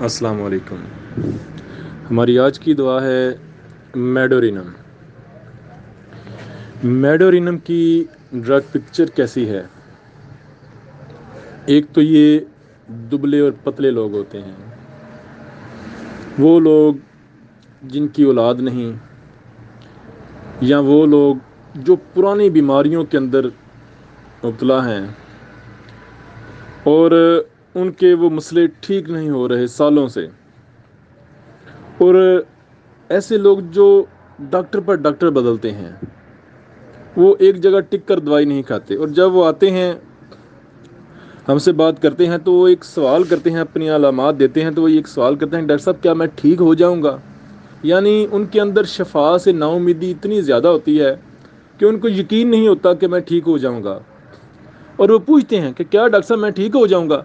السلام علیکم۔ ہماری آج کی دعا ہے میڈورینم۔ میڈورینم کی ڈرگ پکچر کیسی ہے؟ ایک تو یہ دبلے اور پتلے لوگ ہوتے ہیں، وہ لوگ جن کی اولاد نہیں، یا وہ لوگ جو پرانی بیماریوں کے اندر مبتلا ہیں اور ان کے وہ مسئلے ٹھیک نہیں ہو رہے سالوں سے، اور ایسے لوگ جو ڈاکٹر پر ڈاکٹر بدلتے ہیں، وہ ایک جگہ ٹک کر دوائی نہیں کھاتے، اور جب وہ آتے ہیں ہم سے بات کرتے ہیں تو وہ ایک سوال کرتے ہیں، اپنی علامات دیتے ہیں تو وہ ایک سوال کرتے ہیں، ڈاکٹر صاحب کیا میں ٹھیک ہو جاؤں گا؟ یعنی ان کے اندر شفا سے نا امیدی اتنی زیادہ ہوتی ہے کہ ان کو یقین نہیں ہوتا کہ میں ٹھیک ہو جاؤں گا، اور وہ پوچھتے ہیں کہ کیا ڈاکٹر صاحب میں ٹھیک ہو جاؤں گا؟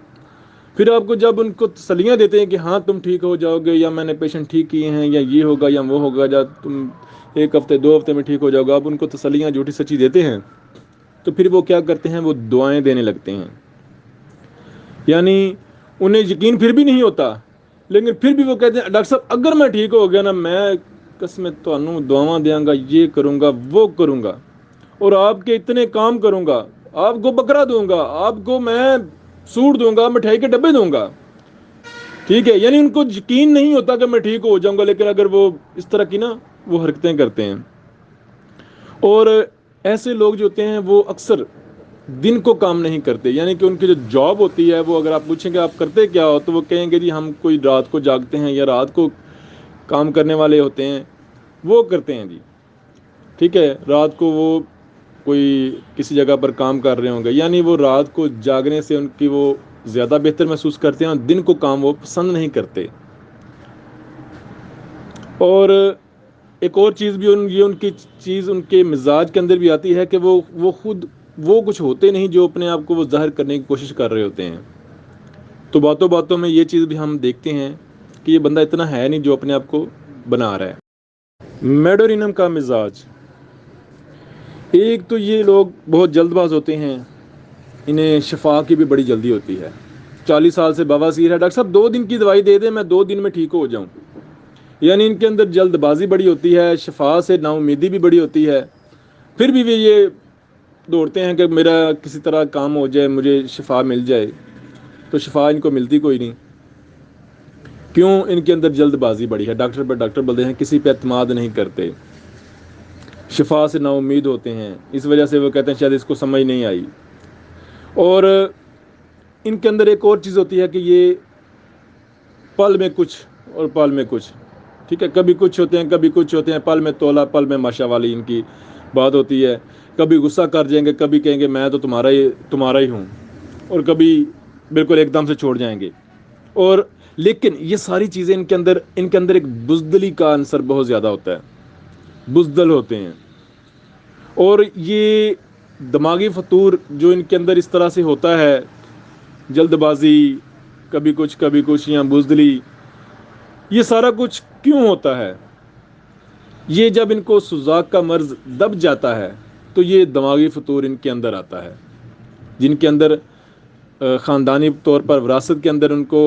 پھر آپ کو جب ان کو تسلیاں دیتے ہیں کہ ہاں تم ٹھیک ہو جاؤ گے، یا میں نے پیشنٹ ٹھیک کیے ہیں، یا یہ ہوگا یا وہ ہوگا، یا تم 1 ہفتے 2 ہفتے میں ٹھیک ہو جاؤ گا، آپ ان کو تسلیاں جھوٹی سچی دیتے ہیں، تو پھر وہ کیا کرتے ہیں، وہ دعائیں دینے لگتے ہیں۔ یعنی انہیں یقین پھر بھی نہیں ہوتا، لیکن پھر بھی وہ کہتے ہیں ڈاکٹر صاحب اگر میں ٹھیک ہو گیا نا، میں قسم تانوں دعاواں دیاں گا، یہ کروں گا وہ کروں گا، اور آپ کے اتنے کام کروں گا، آپ کو بکرا دوں گا، آپ کو میں سوٹ دوں گا، مٹھائی کے ڈبے دوں گا، ٹھیک ہے۔ یعنی ان کو یقین نہیں ہوتا کہ میں ٹھیک ہو جاؤں گا، لیکن اگر وہ اس طرح کی نا وہ حرکتیں کرتے ہیں، اور ایسے لوگ جو ہوتے ہیں وہ اکثر دن کو کام نہیں کرتے، یعنی کہ ان کی جو جاب ہوتی ہے، وہ اگر آپ پوچھیں کہ آپ کرتے کیا ہو تو وہ کہیں گے جی ہم کوئی رات کو جاگتے ہیں، یا رات کو کام کرنے والے ہوتے ہیں، وہ کرتے ہیں جی، ٹھیک ہے، رات کو وہ کوئی کسی جگہ پر کام کر رہے ہوں گے، یعنی وہ رات کو جاگنے سے ان کی وہ زیادہ بہتر محسوس کرتے ہیں، اور دن کو کام وہ پسند نہیں کرتے۔ اور ایک اور چیز بھی یہ ان کی چیز ان کے مزاج کے اندر بھی آتی ہے کہ وہ خود وہ کچھ ہوتے نہیں جو اپنے آپ کو وہ ظاہر کرنے کی کوشش کر رہے ہوتے ہیں، تو باتوں باتوں میں یہ چیز بھی ہم دیکھتے ہیں کہ یہ بندہ اتنا ہے نہیں جو اپنے آپ کو بنا رہا ہے۔ میڈورینم کا مزاج، ایک تو یہ لوگ بہت جلد باز ہوتے ہیں، انہیں شفا کی بھی بڑی جلدی ہوتی ہے۔ 40 سال سے بواسیر ہے، ڈاکٹر صاحب 2 دن کی دوائی دے دیں، میں 2 دن میں ٹھیک ہو جاؤں۔ یعنی ان کے اندر جلد بازی بڑی ہوتی ہے، شفا سے نا امیدی بھی بڑی ہوتی ہے، پھر بھی یہ دوڑتے ہیں کہ میرا کسی طرح کام ہو جائے، مجھے شفا مل جائے، تو شفا ان کو ملتی کوئی نہیں۔ کیوں؟ ان کے اندر جلد بازی بڑی ہے، ڈاکٹر پر ڈاکٹر بولتے ہیں، کسی پہ اعتماد نہیں کرتے، شفا سے نا امید ہوتے ہیں، اس وجہ سے وہ کہتے ہیں شاید اس کو سمجھ نہیں آئی۔ اور ان کے اندر ایک اور چیز ہوتی ہے کہ یہ پل میں کچھ اور پل میں کچھ، ٹھیک ہے، کبھی کچھ ہوتے ہیں کبھی کچھ ہوتے ہیں، پل میں تولا پل میں ماشا والی ان کی بات ہوتی ہے، کبھی غصہ کر جائیں گے، کبھی کہیں گے میں تو تمہارا ہی ہوں، اور کبھی بالکل ایک دم سے چھوڑ جائیں گے۔ اور لیکن یہ ساری چیزیں ان کے اندر ایک بزدلی کا عنصر بہت زیادہ ہوتا ہے، بزدل ہوتے ہیں، اور یہ دماغی فطور جو ان کے اندر اس طرح سے ہوتا ہے، جلد بازی، کبھی کچھ یا بزدلی، یہ سارا کچھ کیوں ہوتا ہے؟ یہ جب ان کو سوزاک کا مرض دب جاتا ہے تو یہ دماغی فطور ان کے اندر آتا ہے، جن کے اندر خاندانی طور پر وراثت کے اندر ان کو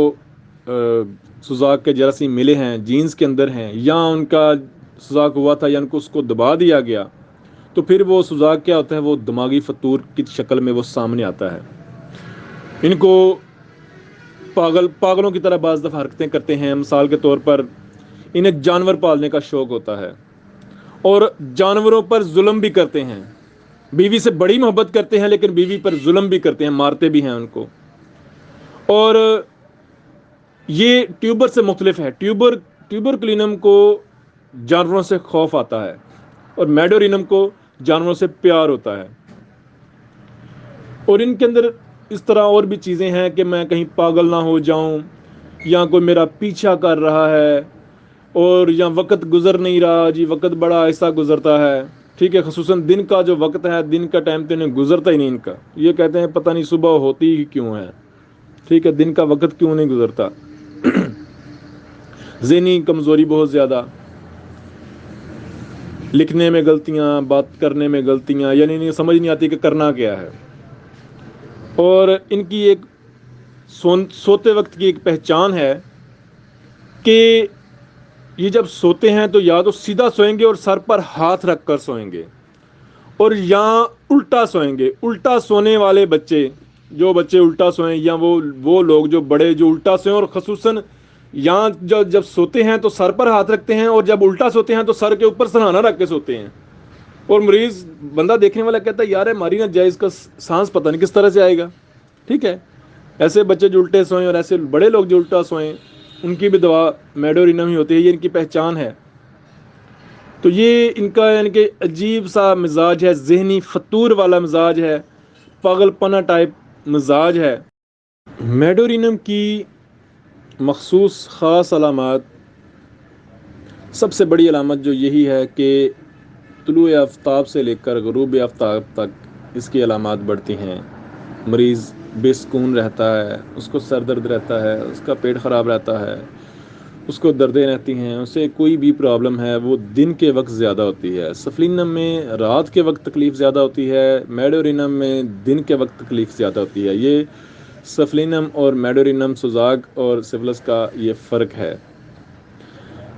سوزاک کے جراثیم ملے ہیں، جینز کے اندر ہیں، یا ان کا سوزاک ہوا تھا یا ان کو اس کو دبا دیا گیا، تو پھر وہ سوزاک کیا ہوتا ہے، وہ دماغی فطور کی شکل میں وہ سامنے آتا ہے۔ ان کو پاگلوں کی طرح بعض دفعہ حرکتیں کرتے ہیں، مثال کے طور پر انہیں جانور پالنے کا شوق ہوتا ہے، اور جانوروں پر ظلم بھی کرتے ہیں، بیوی سے بڑی محبت کرتے ہیں لیکن بیوی پر ظلم بھی کرتے ہیں، مارتے بھی ہیں ان کو۔ اور یہ ٹیوبر سے مختلف ہے، ٹیوبرکلینم کو جانوروں سے خوف آتا ہے، اور میڈورینم کو جانوروں سے پیار ہوتا ہے۔ اور ان کے اندر اس طرح اور بھی چیزیں ہیں کہ میں کہیں پاگل نہ ہو جاؤں، یا کوئی میرا پیچھا کر رہا ہے، اور یا وقت گزر نہیں رہا جی، وقت بڑا ایسا گزرتا ہے، ٹھیک ہے، خصوصاً دن کا جو وقت ہے، دن کا ٹائم تو انہیں گزرتا ہی نہیں ان کا، یہ کہتے ہیں پتہ نہیں صبح ہوتی ہی کیوں ہے، ٹھیک ہے، دن کا وقت کیوں نہیں گزرتا۔ ذہنی کمزوری بہت زیادہ، لکھنے میں غلطیاں، بات کرنے میں غلطیاں، یعنی انہیں سمجھ نہیں آتی کہ کرنا کیا ہے۔ اور ان کی ایک سوتے وقت کی ایک پہچان ہے کہ یہ جب سوتے ہیں تو یا تو سیدھا سوئیں گے اور سر پر ہاتھ رکھ کر سوئیں گے، اور یا الٹا سوئیں گے۔ الٹا سونے والے بچے، جو بچے الٹا سوئیں، یا وہ لوگ جو بڑے جو الٹا سوئیں، اور خصوصاً یہاں جب سوتے ہیں تو سر پر ہاتھ رکھتے ہیں، اور جب الٹا سوتے ہیں تو سر کے اوپر سرہانہ رکھ کے سوتے ہیں، اور مریض بندہ دیکھنے والا کہتا ہے یار ہماری نہ جائز کا سانس پتہ نہیں کس طرح سے آئے گا۔ ٹھیک ہے، ایسے بچے جو الٹے سوئیں اور ایسے بڑے لوگ جو الٹا سوئیں، ان کی بھی دوا میڈورینم ہی ہوتی ہے، یہ ان کی پہچان ہے۔ تو یہ ان کا یعنی کہ عجیب سا مزاج ہے، ذہنی فطور والا مزاج ہے، پاگل پنا ٹائپ مزاج ہے۔ میڈورینم کی مخصوص خاص علامات، سب سے بڑی علامت جو یہی ہے کہ طلوع آفتاب سے لے کر غروب آفتاب تک اس کی علامات بڑھتی ہیں۔ مریض بے سکون رہتا ہے، اس کو سر درد رہتا ہے، اس کا پیٹ خراب رہتا ہے، اس کو دردیں رہتی ہیں، اسے کوئی بھی پرابلم ہے وہ دن کے وقت زیادہ ہوتی ہے۔ سفلینم میں رات کے وقت تکلیف زیادہ ہوتی ہے، میڈورینم میں دن کے وقت تکلیف زیادہ ہوتی ہے۔ یہ سفلینم اور میڈورینم سوزاک اور سفلس کا یہ فرق ہے۔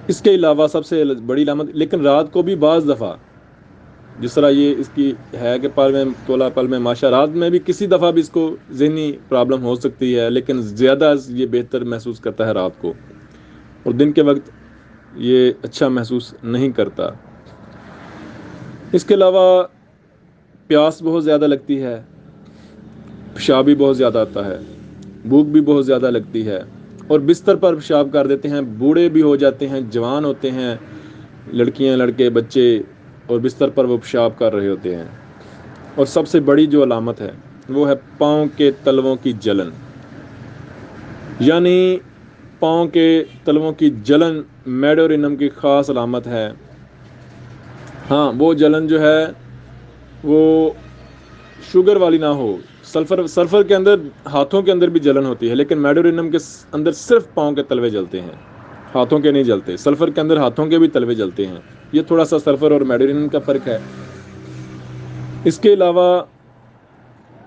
اس کے علاوہ سب سے بڑی علامت، لیکن رات کو بھی بعض دفعہ جس طرح یہ اس کی ہے کہ پل میں تولا پل میں ماشا، رات میں بھی کسی دفعہ بھی اس کو ذہنی پرابلم ہو سکتی ہے، لیکن زیادہ یہ بہتر محسوس کرتا ہے رات کو، اور دن کے وقت یہ اچھا محسوس نہیں کرتا۔ اس کے علاوہ پیاس بہت زیادہ لگتی ہے، پیشاب بھی بہت زیادہ آتا ہے، بھوک بھی بہت زیادہ لگتی ہے، اور بستر پر پیشاب کر دیتے ہیں۔ بوڑھے بھی ہو جاتے ہیں، جوان ہوتے ہیں، لڑکیاں لڑکے بچے، اور بستر پر وہ پیشاب کر رہے ہوتے ہیں۔ اور سب سے بڑی جو علامت ہے وہ ہے پاؤں کے تلووں کی جلن، یعنی پاؤں کے تلووں کی جلن میڈورینم کی خاص علامت ہے۔ ہاں، وہ جلن جو ہے وہ شوگر والی نہ ہو، سلفر کے اندر ہاتھوں کے اندر بھی جلن ہوتی ہے، لیکن میڈورینم کے اندر صرف پاؤں کے تلوے جلتے ہیں، ہاتھوں کے نہیں جلتے۔ سلفر کے اندر ہاتھوں کے بھی تلوے جلتے ہیں، یہ تھوڑا سا سلفر اور میڈورینم کا فرق ہے۔ اس کے علاوہ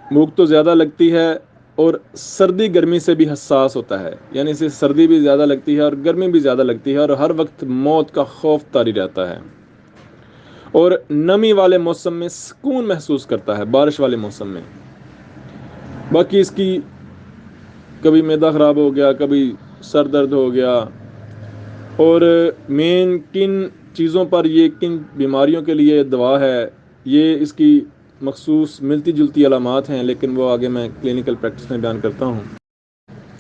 بھوک تو زیادہ لگتی ہے، اور سردی گرمی سے بھی حساس ہوتا ہے، یعنی اسے سردی بھی زیادہ لگتی ہے اور گرمی بھی زیادہ لگتی ہے، اور ہر وقت موت کا خوف طاری رہتا ہے، اور نمی والے موسم میں سکون محسوس کرتا ہے، بارش والے موسم میں۔ باقی اس کی کبھی معدہ خراب ہو گیا، کبھی سر درد ہو گیا، اور مین کن چیزوں پر یہ کن بیماریوں کے لیے دوا ہے، یہ اس کی مخصوص ملتی جلتی علامات ہیں، لیکن وہ آگے میں کلینکل پریکٹس میں بیان کرتا ہوں۔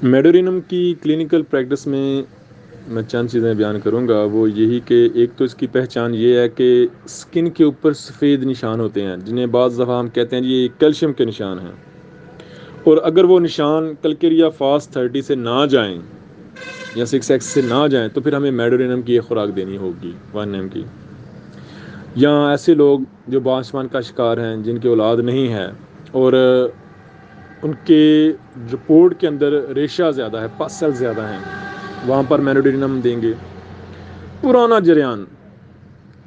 میڈورینم کی کلینکل پریکٹس میں چند چیزیں بیان کروں گا، وہ یہی کہ ایک تو اس کی پہچان یہ ہے کہ سکن کے اوپر سفید نشان ہوتے ہیں، جنہیں بعض دفعہ ہم کہتے ہیں یہ کیلشیم کے نشان ہیں، اور اگر وہ نشان کلکیریا فاسٹ 30 سے نہ جائیں یا 6X سے نہ جائیں تو پھر ہمیں میڈورینم کی ایک خوراک دینی ہوگی 1 کی۔ یا ایسے لوگ جو باشمان کا شکار ہیں، جن کی اولاد نہیں ہے، اور ان کے رپورٹ کے اندر ریشہ زیادہ ہے، پس سیل زیادہ ہیں، وہاں پر میڈورینم دیں گے۔ پرانا جریان،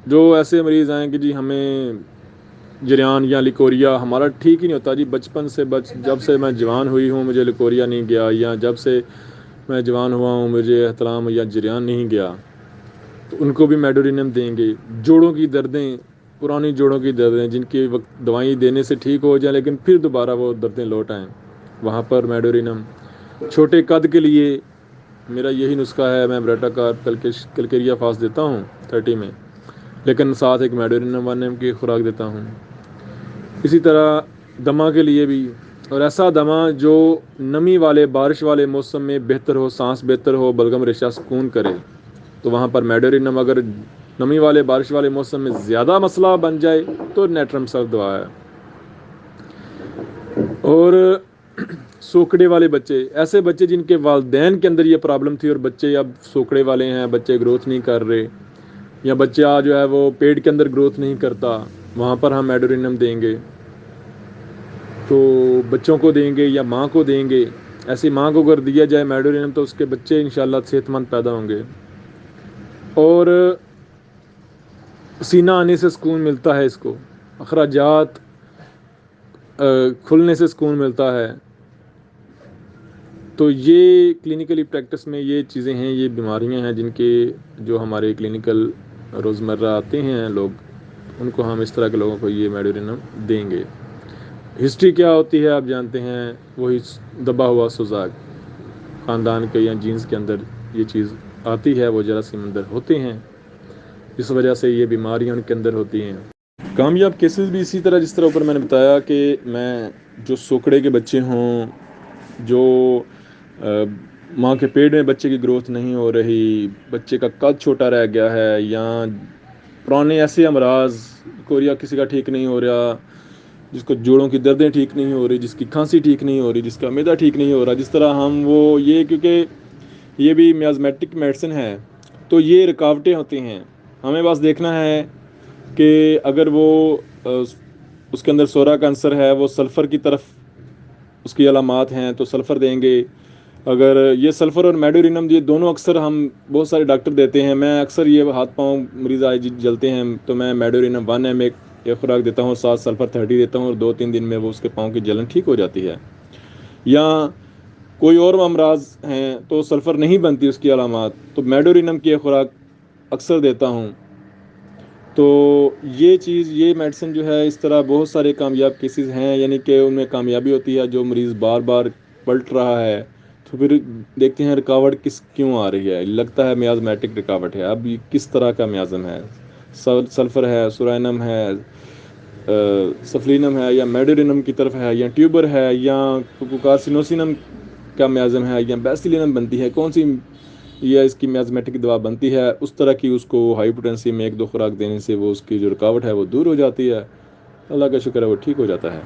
جو ایسے مریض ہیں کہ جی ہمیں جریان یا لیکوریا ہمارا ٹھیک ہی نہیں ہوتا، جی بچپن سے جب سے میں جوان ہوئی ہوں مجھے لیکوریا نہیں گیا، یا جب سے میں جوان ہوا ہوں مجھے احتلام یا جریان نہیں گیا، تو ان کو بھی میڈورینم دیں گے۔ جوڑوں کی دردیں، پرانی جوڑوں کی دردیں جن کی وقت دوائیں دینے سے ٹھیک ہو جائیں لیکن پھر دوبارہ وہ دردیں لوٹ آئیں، وہاں پر میڈورینم۔ چھوٹے قد کے لیے میرا یہی نسخہ ہے، میں بریٹا کار کلکیریا فاس دیتا ہوں 30 میں، لیکن ساتھ ایک میڈورینم 1 کی خوراک دیتا ہوں۔ اسی طرح دمہ کے لیے بھی، اور ایسا دمہ جو نمی والے بارش والے موسم میں بہتر ہو، سانس بہتر ہو، بلغم ریشہ سکون کرے، تو وہاں پر میڈورینم۔ اگر نمی والے بارش والے موسم میں زیادہ مسئلہ بن جائے تو نیٹرم سر دوا ہے۔ اور سوکھڑے والے بچے، ایسے بچے جن کے والدین کے اندر یہ پرابلم تھی اور بچے اب سوکھڑے والے ہیں، بچے گروتھ نہیں کر رہے، یا بچہ جو ہے وہ پیٹ کے اندر گروتھ نہیں کرتا، وہاں پر ہم میڈورینم دیں گے۔ تو بچوں کو دیں گے یا ماں کو دیں گے، ایسی ماں کو اگر دیا جائے میڈورینم تو اس کے بچے انشاءاللہ صحت مند پیدا ہوں گے۔ اور پسینہ آنے سے سکون ملتا ہے، اس کو اخراجات کھلنے سے سکون ملتا ہے۔ تو یہ کلینکلی پریکٹس میں یہ چیزیں ہیں، یہ بیماریاں ہیں جن کے جو ہمارے کلینکل روزمرہ آتے ہیں لوگ، ان کو ہم اس طرح کے لوگوں کو یہ میڈورینم دیں گے۔ ہسٹری کیا ہوتی ہے آپ جانتے ہیں، وہی دبا ہوا سوزاک، خاندان کے یا جینز کے اندر یہ چیز آتی ہے، وہ جراثیم اندر ہوتے ہیں، اس وجہ سے یہ بیماریاں ان کے اندر ہوتی ہیں۔ کامیاب کیسز بھی اسی طرح، جس طرح اوپر میں نے بتایا کہ میں جو سوکڑے کے بچے ہوں، جو ماں کے پیٹ میں بچے کی گروتھ نہیں ہو رہی، بچے کا قد چھوٹا رہ گیا ہے، یا پرانے ایسے امراض، کوریا کسی کا ٹھیک نہیں ہو رہا، جس کو جوڑوں کی دردیں ٹھیک نہیں ہو رہی، جس کی کھانسی ٹھیک نہیں ہو رہی، جس کا معدہ ٹھیک نہیں ہو رہا، جس طرح ہم وہ یہ، کیونکہ یہ بھی میازمیٹک میڈیسن ہے تو یہ رکاوٹیں ہوتی ہیں، ہمیں بس دیکھنا ہے کہ اگر وہ اس کے اندر سورا کا عنصر ہے، وہ سلفر کی طرف اس کی علامات ہیں تو سلفر دیں گے۔ اگر یہ سلفر اور میڈورینم یہ دونوں اکثر ہم بہت سارے ڈاکٹر دیتے ہیں، میں اکثر یہ ہاتھ پاؤں مریض آئے جلتے ہیں تو میں میڈورینم 1 mg ایک خوراک دیتا ہوں، ساتھ سلفر 30 دیتا ہوں، اور 2-3 دن میں وہ اس کے پاؤں کی جلن ٹھیک ہو جاتی ہے۔ یا کوئی اور امراض ہیں تو سلفر نہیں بنتی اس کی علامات، تو میڈورینم کی ایک خوراک اکثر دیتا ہوں۔ تو یہ چیز، یہ میڈیسن جو ہے، اس طرح بہت سارے کامیاب کیسز ہیں، یعنی کہ ان میں کامیابی ہوتی ہے، جو مریض بار بار پلٹ رہا ہے تو پھر دیکھتے ہیں رکاوٹ کیوں آ رہی ہے، لگتا ہے میازمیٹک رکاوٹ ہے، اب یہ کس طرح کا میازم ہے، سلفر ہے، سورینم ہے، سفلینم ہے، یا میڈورینم کی طرف ہے، یا ٹیوبر ہے، یا کارسینوسینم کا میازم ہے، یا بیسیلینم بنتی ہے، کون سی یا اس کی میازمیٹک دوا بنتی ہے، اس طرح کی اس کو ہائی پوٹینسی میں 1-2 خوراک دینے سے وہ اس کی جو رکاوٹ ہے وہ دور ہو جاتی ہے، اللہ کا شکر ہے وہ ٹھیک ہو جاتا ہے۔